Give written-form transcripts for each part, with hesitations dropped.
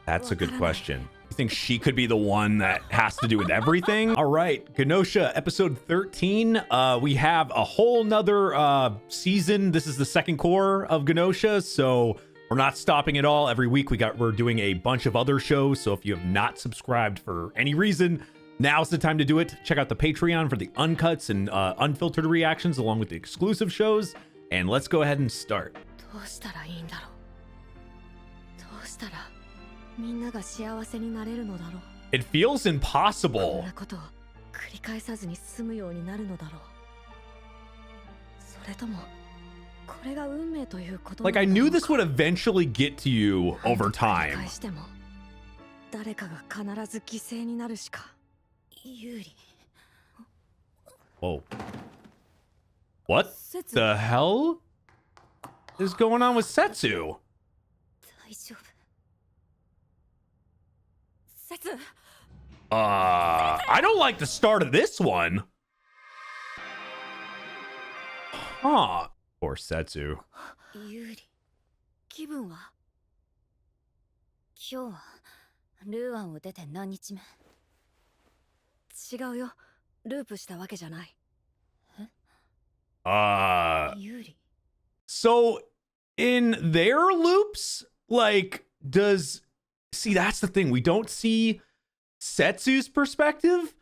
That's a good question. You think she could be the one that has to do with everything? All right, GNOSIA episode 13. We have a whole nother season. This is the second core of GNOSIA, so we're not stopping at all. Every week we're doing a bunch of other shows. So if you have not subscribed for any reason, now's the time to do it. Check out the Patreon for the uncuts and unfiltered reactions along with the exclusive shows. And let's go ahead and start. It feels impossible. Like, I knew this would eventually get to you over time. Whoa. What the hell is going on with Setsu? I don't like the start of this one. Huh. Poor Setsu. Yuri, so in their loops, like, see, that's the thing. We don't see Setsu's perspective,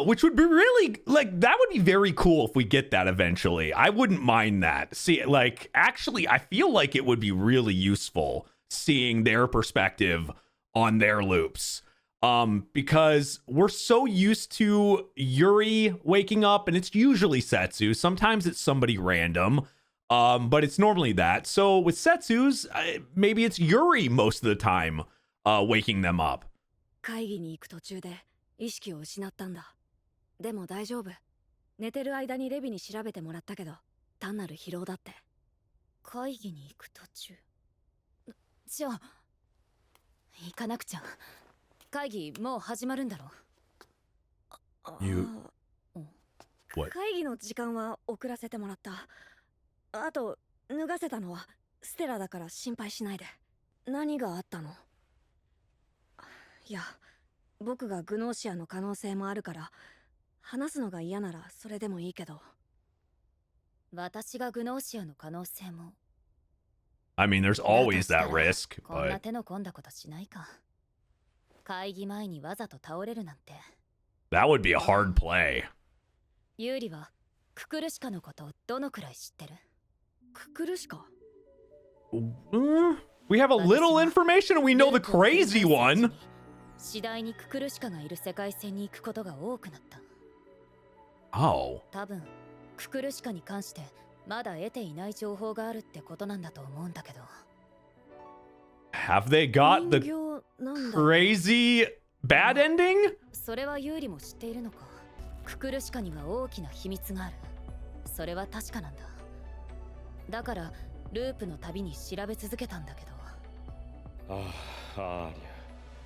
which would be really, like, that would be very cool if we get that eventually. I wouldn't mind that. See, like, actually, I feel like it would be really useful seeing their perspective on their loops. Because we're so used to Yuri waking up and it's usually Setsu. Sometimes it's somebody random, but it's normally that. So with Setsu's, maybe it's Yuri most of the time waking them up. You... What? 会議の時間は遅らせてもらった。あと脱がせたのはステラだから心配しないで。何があったの？いや、僕がグノーシアの可能性もあるから話すのが嫌ならそれでもいいけど。私がグノーシアの可能性も。I mean, there's always that risk, but... こんな手の込んだことしないか。会議前にわざと倒れるなんて。That would be a hard play. ユーリはククルシカのことをどのくらい知ってる？ククルシカ？ We have a little information and we know the crazy one. 次第にククルシカがいる世界線に行くことが多くなった。Oh. 多分ククルシカに関してまだ得ていない情報があるってことなんだと思うんだけど。Have they got the crazy bad ending? それはユーリも知っているのか。ククルシカには大きな秘密がある。それは確かなんだ。だからループの旅に調べ続けたんだけど。あありゃ。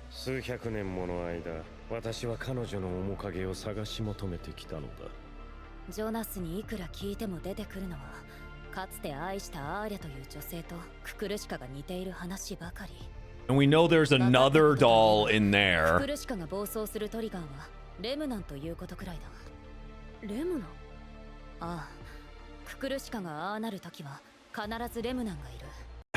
数百年もの間、私は彼女の面影を探し求めてきたのだ。ジョナスにいくら聞いても出てくるのは、かつて愛したアーリャという女性とククルシカが似ている話ばかり。And we know there's another doll in there. ククルシカが暴走するトリガーはレムナンということくらいだ。レムナン？ああ、ククルシカがああなるときは必ずレムナンがいる。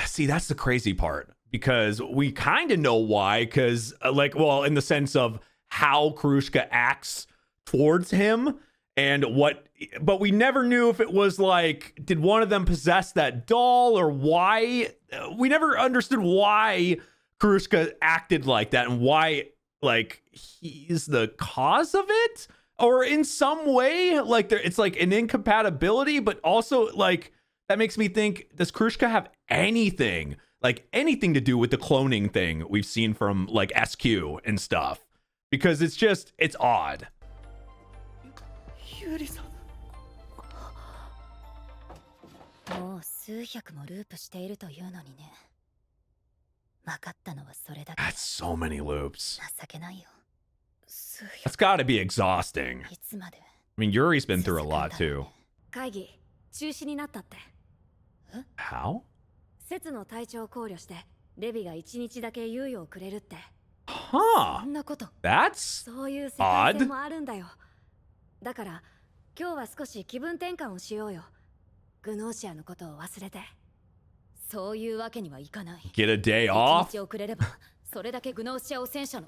See, that's the crazy part. Because we kind of know why, because like, well, in the sense of how Krushka acts towards him and what, but we never knew if it was like, did one of them possess that doll or why? We never understood why Krushka acted like that and why, like, he's the cause of it, or in some way, like, it's like an incompatibility, but also like, that makes me think, does Krushka have anything to do with the cloning thing we've seen from like SQ and stuff? Because it's odd. Yuri-san. もう数百もループしているというのにね。分かったのはそれだけ。 That's so many loops. 情けないよ。That's gotta be exhausting. いつまで。 I mean, Yuri's been through a lot too. 会議中止になったって。How? 節の体調を考慮してレビが1日だけ猶予をくれるって。 Huh. そんなこと。 That's そういう世界 odd. 線もあるんだよ。だから今日は少し気分転換をしようよ。グノーシアのことを忘れて。そういうわけにはいかない。 Get a day 1 off. 日遅れればそれだけグノーシアを戦車の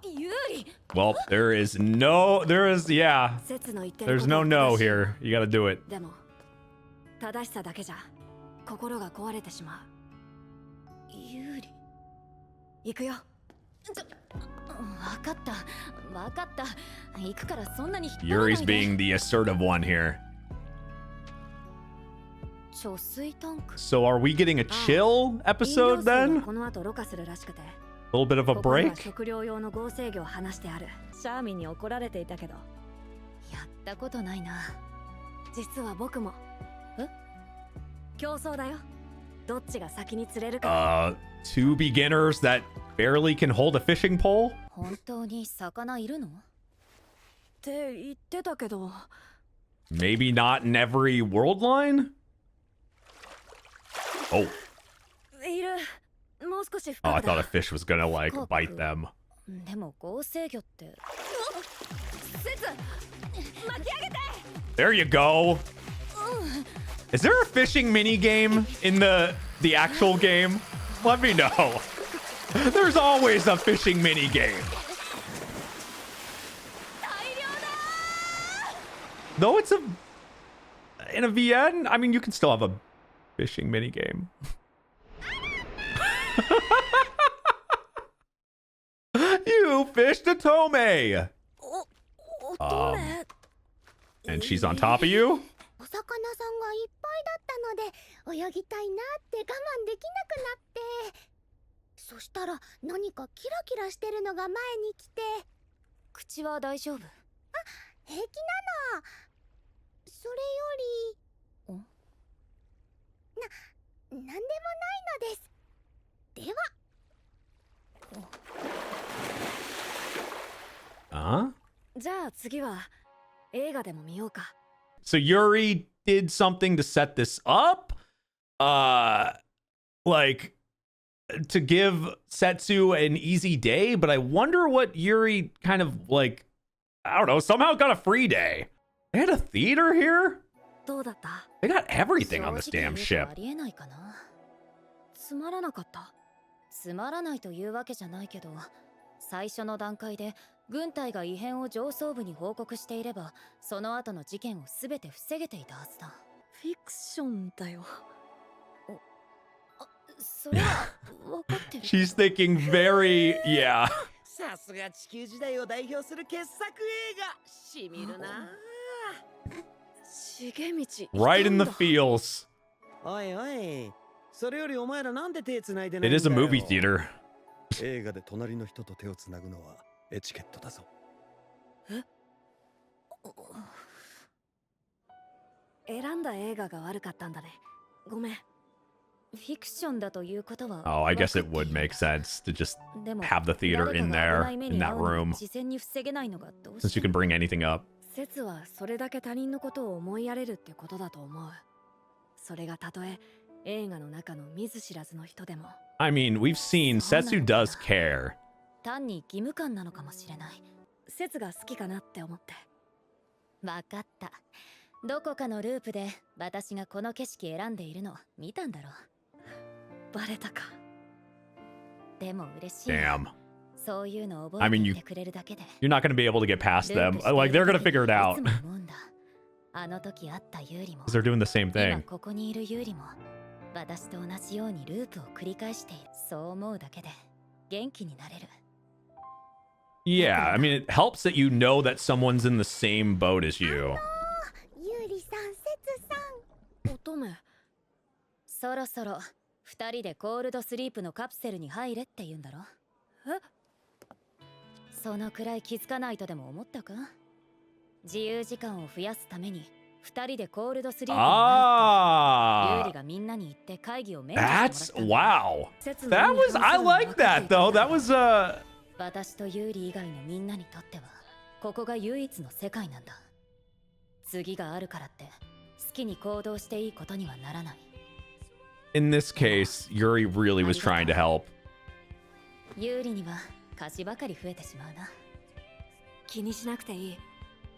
有利。 Well, there is, yeah. 節の言ってる There's こと no は no 正しい。 here. You gotta do it. でも正しさだけじゃ心が壊れてしまう。有利。行くよ。分かった分かった。行くからそんなに引っ張らない Yuri's で。 being the assertive one here. 貯水タンク。 So are we getting a chill 飲料 episode 水は then? この後ろ過するらしくて。 A little bit of a ここには break? 食料用の合成魚を話してある。シャーミンに怒られていたけど。やったことないな。実は僕も。え？競争だよ。どっちが先に釣れるか。Two beginners that barely can hold a fishing pole? 本当に魚いるの？って言ってたけど。 Maybe not in every world line? Oh. いる。もう少し Oh, 深 I く thought a だ。 fish was gonna like bite them. でも合成魚って。節巻き上げて。 There you go. Is there a fishing mini game in the actual game? Let me know. There's always a fishing mini game. 大量だ。 Though it's in a VN, I mean you can still have a fishing mini game. You fished a tome. 乙女。 And she's on top of you? お魚さんがいっぱいだったので泳ぎたいなって我慢できなくなって、そしたら何かキラキラしてるのが前に来て。口は大丈夫？平気なの。それよりなんでもないのです。では。 Huh? じゃあ次は映画でも見ようか。 So Yuri did something to set this up? Like to give Setsu an easy day, but I wonder what Yuri kind of like, I don't know, somehow got a free day. They had a theater here? どうだった？ They got everything on this 正直 damn 言う ship. とありえないかな。つまらなかった。つまらないというわけじゃないけど、最初の段階で軍隊が異変を上層部に報告していれば、その後の事件を全て防げていたはずだ。フィクションだよ。それは分かってる。 She's thinking very, yeah. さすが地球時代を代表する傑作映画。しみるな。重道。 Right in the feels. おいおい。それよりお前らなんで手つないで It ないんだよ。 is a movie theater. 映画で隣の人と手をつなぐのはエチケットだぞ。選んだ映画が悪かったんだね。ごめん。フィクションだということは。 Oh, I guess it would make sense to just でも have the theater in 誰か there, が危ない目 in に that 遭うのを room, 事前に防げないのがどう since し you can bring anything up. 説はそれだけ他人のことを思いやれるってことだと思う。それがたとえ映画の中の見ず知らずの人でも。 I mean, we've seen Setsu does care. 単に義務感なのかもしれない。説が好きかなって思って。わかった。どこかのループで私がこの景色選んでいるの見たんだろう。バレたか。でも嬉しい。 Damn. そういうの覚 I え mean, て you いてくれるだけで。 you're not going to be able to get past ルー them. プしている Like they're going to figure it い out つも思うんだ。あの時あったユーリも because they're doing the same 今 thing. ここにいるユーリも私と同じようにループを繰り返している。そう思うだけで元気になれる。 Yeah, I mean, it helps that you know that someone's in the same boat as you. ゆうりさん、せつさん。乙女。そろそろ二人でコールドスリープのカプセルに入れって言うんだろ。え？そのくらい気づかないとでも思ったか？自由時間を増やすために二人でコールドスリープに入るってユーリ Ah, がみんなに言って会議を免除しても that's らったんだ。 wow. 説の That 意味 was 反 I するのは like 分かって that いた though. That was 私とユーリ以外のみんなにとってはここが唯一の世界なんだ。次があるからって好きに行動していいことにはならない。in this case, Yuri really was trying to help. 有利には貸しばかり増えてしまうな。気にしなくていい。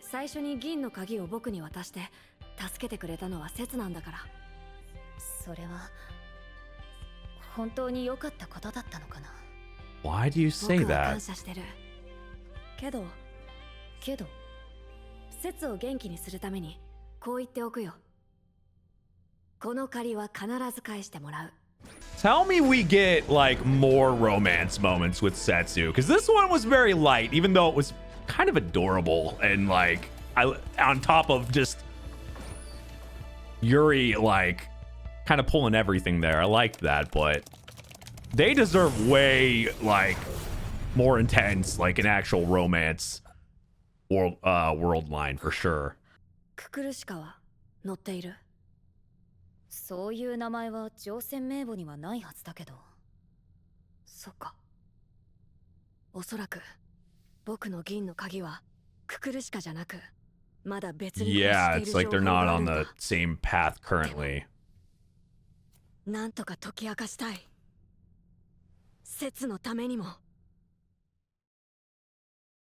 最初に銀の鍵を僕に渡して助けてくれたのはセツなんだから。それは本当に良かったことだったのかな。 Why do you say 僕は that? 感謝してる。けどセツを元気にするためにこう言っておくよ。この借りは必ず返してもらう。 Tell me we get like more romance moments with Setsu, because this one was very light, even though it was kind of adorable and like on top of just Yuri like kind of pulling everything there. I liked that, but they deserve way like more intense, like an actual romance world line for sure. ククルシカは乗っている。そういう名前は乗船名簿にはないはずだけど。そっか。おそらく僕の銀の鍵はククルシカじゃなくまだ別に Yeah, 欲 it's してい like る they're 情報 not がある on んだ。 the same path currently. なんとか解き明かしたい。説のためにも。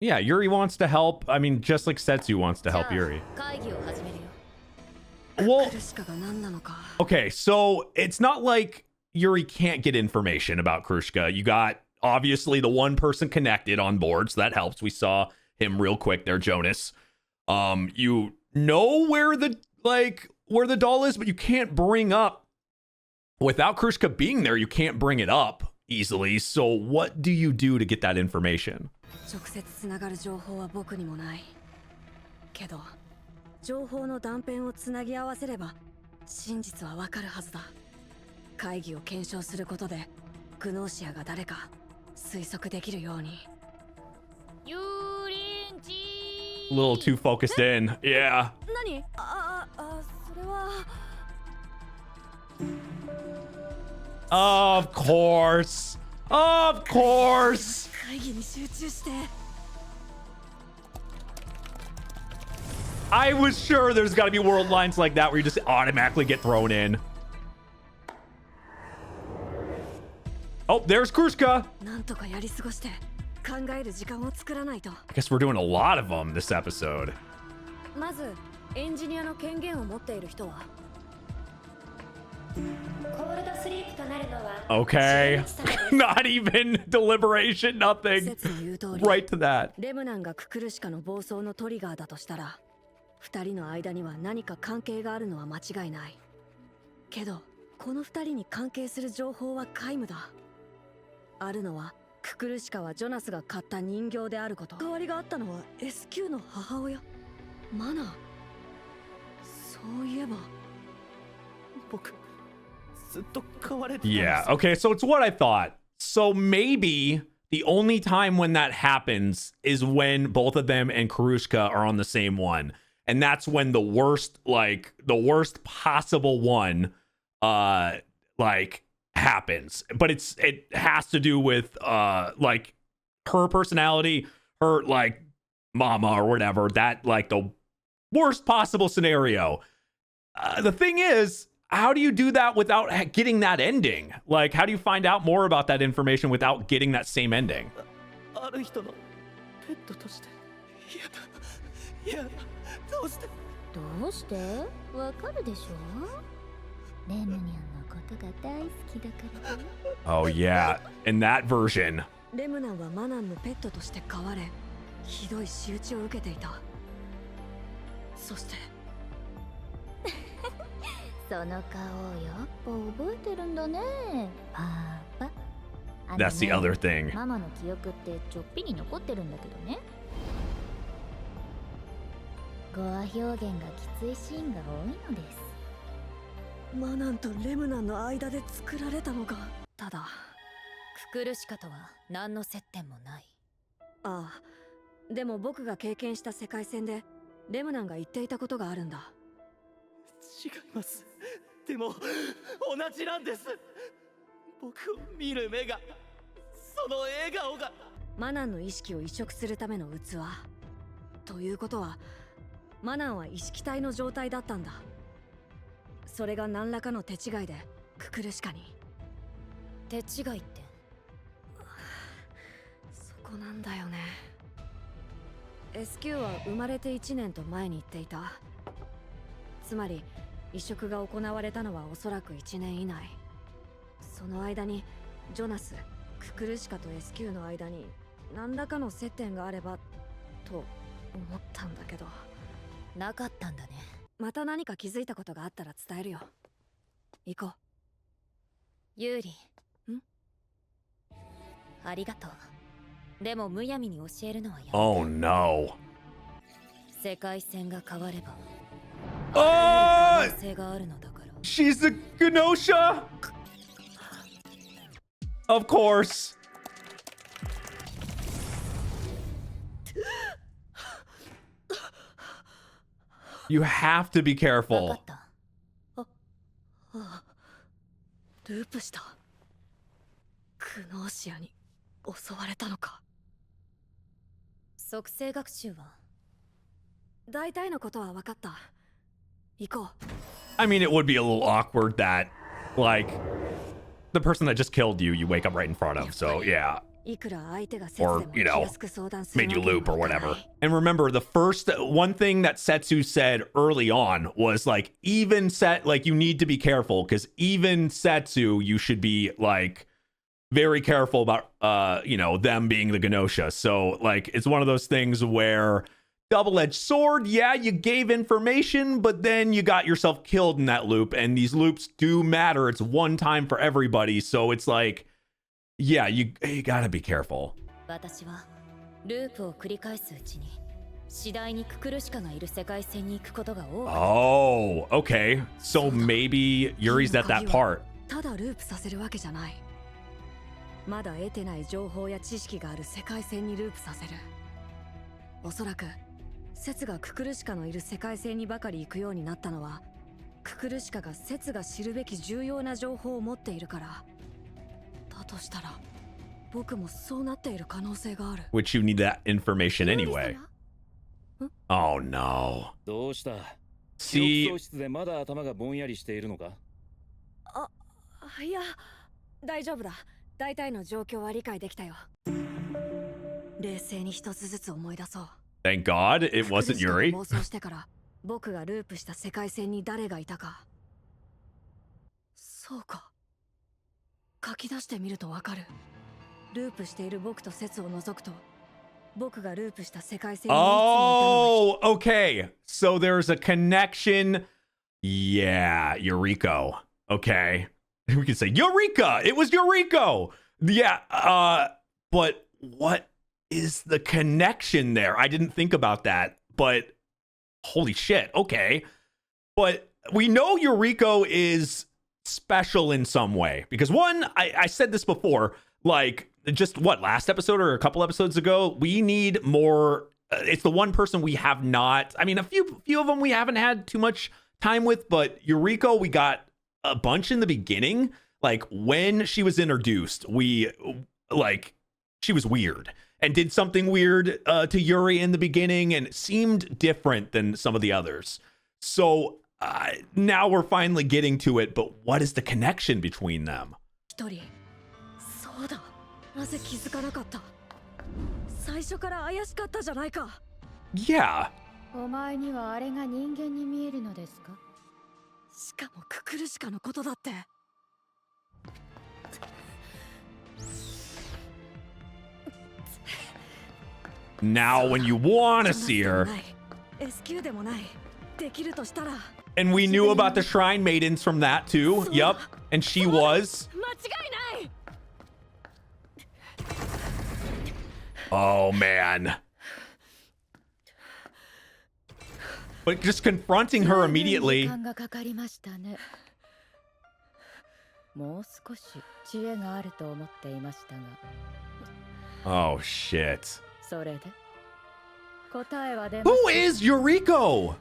Yeah, Yuri wants to help. I mean, just like Setsu wants to じゃ help あ Yuri. 会議を始めるよ。 Well, ククルシカが何なのか。 okay, so it's not like Yuri can't get information about Krushka. You got obviously the one person connected on board, so that helps. We saw him real quick there, Jonas. You know where the doll is, but you can't bring up without Krushka being there. You can't bring it up easily. So what do you do to get that information? 直接つながる情報は僕にもない。けど、情報の断片をつなぎ合わせれば真実はわかるはずだ。会議を検証することでグノーシアが誰か推測できるように。ユリンチ A little too focused in. Yeah. 何？それは。Of course. Of course. 会議に集中して。 I was sure there's got to be world lines like that where you just automatically get thrown in. Oh, there's Krushka. なんとかやり過ごして考える時間を作らないと。 I guess we're doing a lot of them this episode. まずエンジニアの権限を持っている人は。コールドスリープとなるのは Okay. Not even deliberation, nothing. 説の言う通り。 Right to that. レムナンがククルシカの暴走のトリガーだとしたら、二人の間には何か関係があるのは間違いない。けど、この二人に関係する情報は皆無だ。あるのは、ククルシカはジョナスが買った人形であること。代わりがあったのは SQ の母親。マナー。そういえば。僕ずっと飼われてたんです。 Yeah. Okay. So it's what I thought. So maybe the only time when that happens is when both of them and Karushka are on the same one. And that's when the worst possible one, happens. But it has to do with, like her personality, her like mama or whatever, that like the worst possible scenario. The thing is, how do you do that without getting that ending? Like, how do you find out more about that information without getting that same ending? ある人のペットとして。いや、どうして？どうしてわかるでしょレムニャンのことが大好きだからね Oh yeah, in that version. レムナンはマナンのペットとして飼われ、ひどい仕打ちを受けていた。そして。その顔をやっぱ覚えてるんだねパパ。That's the other thing. ママの記憶ってちょっぴり残ってるんだけどね。語話表現がきついシーンが多いのです。マナンとレムナンの間で作られたのか。ただククルシカとは何の接点もない。ああ、でも僕が経験した世界線でレムナンが言っていたことがあるんだ。違います。でも同じなんです。僕を見る目が、その笑顔が。マナンの意識を移植するための器。ということは、マナンは意識体の状態だったんだ。それが何らかの手違いでククルシカに。手違いって。そこなんだよね。SQ は生まれて1年と前に言っていた。つまり移植が行われたのはおそらく1年以内。その間にジョナス、ククルシカと SQ の間に何らかの接点があればと思ったんだけど。なかったんだね。また何か気づいたことがあったら伝えるよ。行こう。ユーリ。ありがとう。でもむやみに教えるのはやめて。Oh no. 世界線が変われば Oh! 可能性があるのだから。She's the GNOSIA? Of course. You have to be わか careful. った。ループした。クノーシアに襲われたのか。属性学習は大体のことは分かった。行こう。I mean, it would be a little awkward that, like, the person that just killed you, you wake up right in front of. So, yeah. いくら相手が切 Or, でも you 気 know, 安く相談する made わ you けに loop or はいかな whatever. い。 And remember, the first one thing that Setsu said early on was like, even like, you need to be careful because even Setsu, you should be like very careful about, you know, them being the GNOSIA. So, like, it's one of those things where double-edged sword, yeah, you gave information, but then you got yourself killed in that loop. And these loops do matter. It's one time for everybody. So it's like, yeah, you gotta be careful. 私はループを繰り返すうちに次第にククルシカがいる世界線に行くことが多くなる。 Oh, okay. So maybe Yuri's at that part. ただループさせるわけじゃない。まだ得てない情報や知識がある世界線にループさせる。おそらくセツがククルシカのいる世界線にばかり行くようになったのは、ククルシカがセツが知るべき重要な情報を持っているから。だとしたら僕もそうなっている可能性がある。 Which you need that information anyway. Oh no. どうした？記 See, 憶喪失でまだ頭がぼんやりしているのか？いや、大丈夫だ。大体の状況は理解できたよ。冷静に一つずつ思い出そう。 thank God it wasn't ククルシカが Yuri. 暴走してから僕がループした世界線に誰がいたか。そうか。書き出してみるとわかる。ループしている僕と説を除くと、僕がループした世界線にいつもいたのは Oh, okay. So there's a connection. Yeah, Yuriko. Okay. We can say Eureka. It was Yuriko. Yeah. But what is the connection there? I didn't think about that. But holy shit. Okay. But we know Yuriko is special in some way because one, I said this before, like just what, last episode or a couple episodes ago, we need more. It's the one person we have not. I mean, a few of them we haven't had too much time with, but Yuriko, we got a bunch in the beginning. Like when she was introduced, she was weird and did something weird to Yuri in the beginning and it seemed different than some of the others. So now we're finally getting to it, but what is the connection between them? 一人。そうだ。なぜ気づかなかった。最初から怪しかったじゃないか。Yeah. お前にはあれが人間に見えるのですか？しかもククルシカのことだって。Now when you want to see her. SQ でもない。できるとしたら。 And we knew about the Shrine Maidens from that too. Yup. And she was. 間違いない。 Oh man. But just confronting her immediately. 時間がかかりましたね。もう少し知恵があると思っていましたが。 Oh shit. それで答えは出ま Who is Yuriko?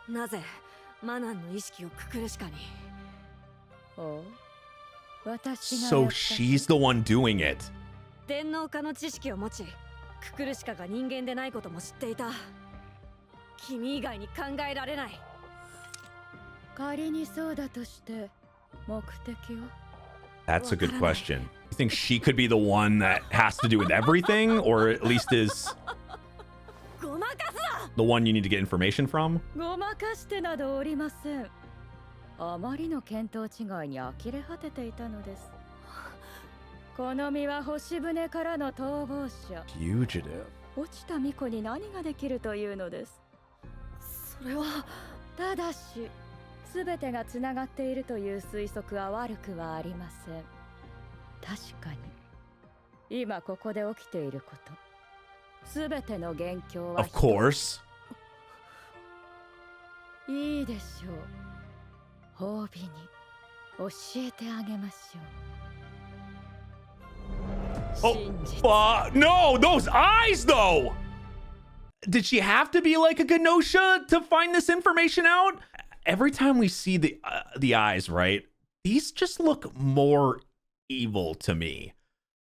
なぜマナンの意識をククルシカに。おう、私が So she's the one doing it. 電脳化の知識を持ち、ククルシカが人間でないことも知っていた。君以外に考えられない。仮にそうだとして目的を That's a good question. You think she could be the one that has to do with everything, or at least is ごまかすな。 the one you need to get information from? ごまかしてなどおりません。あまりの見当違いに呆れ果てていたのです。この身は星船からの逃亡者。 Fugitive. 落ちた巫女に何ができるというのです。それはただし、すべてがつながっているという推測は悪くはありません。確かに、今ここで起きていること、すべての元凶は Of course. いいでしょう。褒美に教えてあげましょう。 Oh, no, those eyes though. Did she have to be like a GNOSIA to find this information out? Every time we see the eyes, right? These just look more evil to me.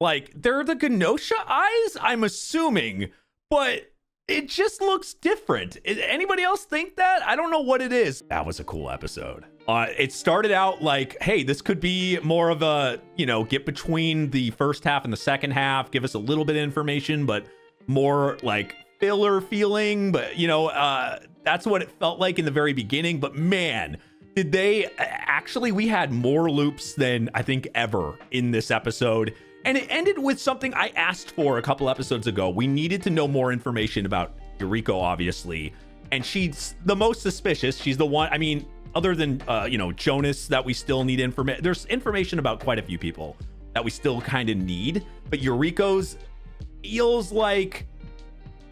Like they're the GNOSIA eyes, I'm assuming, but it just looks different. Anybody else think that? I don't know what it is. That was a cool episode. It started out like, hey, this could be more of a, you know, get between the first half and the second half, give us a little bit of information, but more like filler feeling. But, you know, that's what it felt like in the very beginning. But man, did they actually, we had more loops than I think ever in this episode. And it ended with something I asked for a couple episodes ago. We needed to know more information about YURIKO, obviously. And she's the most suspicious. She's the one, I mean, other than, you know, Jonas, that we still need information. There's information about quite a few people that we still kind of need. But YURIKO's feels like,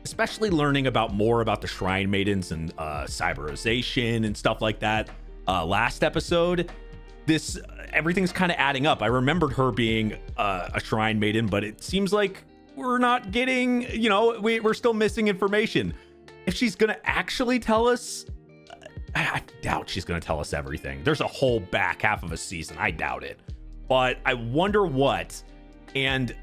especially learning about more about the Shrine Maidens and cyberization and stuff like that last episode. This everything's kind of adding up. I remembered her being a Shrine Maiden, but it seems like we're not getting, you know, we're still missing information. If she's gonna actually tell us, I doubt she's gonna tell us everything. There's a whole back half of a season. I doubt it, but I wonder what. And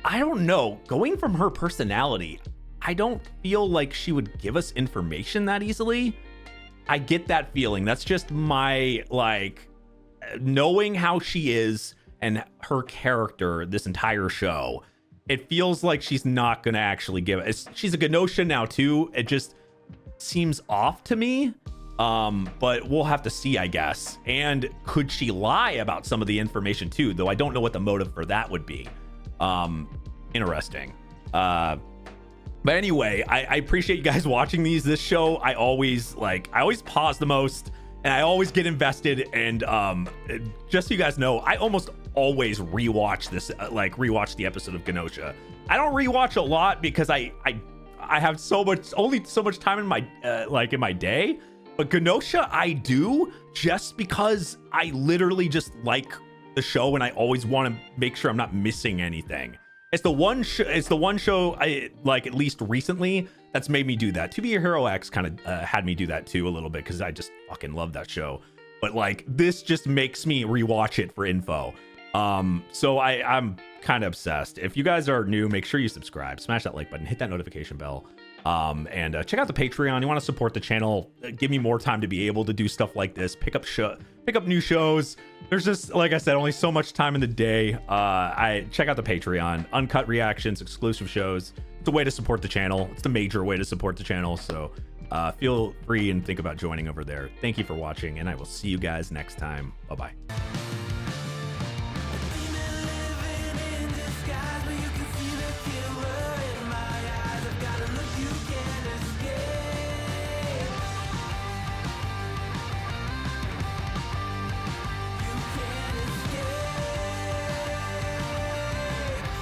I don't know, going from her personality, I don't feel like she would give us information that easily. I get that feeling. That's just my, like, knowing how she is and her character this entire show, it feels like she's not gonna actually give it. She's a GNOSIA now too. It just seems off to me, but we'll have to see, I guess. And could she lie about some of the information too, though I don't know what the motive for that would be. Interesting. But anyway, I appreciate you guys watching this show. I always pause the most and I always get invested. And just so you guys know, I almost always rewatch this, rewatch the episode of GNOSIA. I don't rewatch a lot because I have only so much time in my in my day. But GNOSIA I do, just because I literally just like the show and I always want to make sure I'm not missing anything. It's the one show I like, at least recently, that's made me do that. To Be a Hero X kind of had me do that too a little bit because I just fucking love that show. But like, this just makes me rewatch it for info. So I'm kind of obsessed. If you guys are new, make sure you subscribe, smash that like button, hit that notification bell, and check out the Patreon. You want to support the channel, give me more time to be able to do stuff like this, pick up new shows. There's just, like I said, only so much time in the day. I check out the Patreon, uncut reactions, exclusive shows. It's a way to support the channel. It's the major way to support the channel. So feel free and think about joining over there. Thank you for watching, and I will see you guys next time. Bye-bye.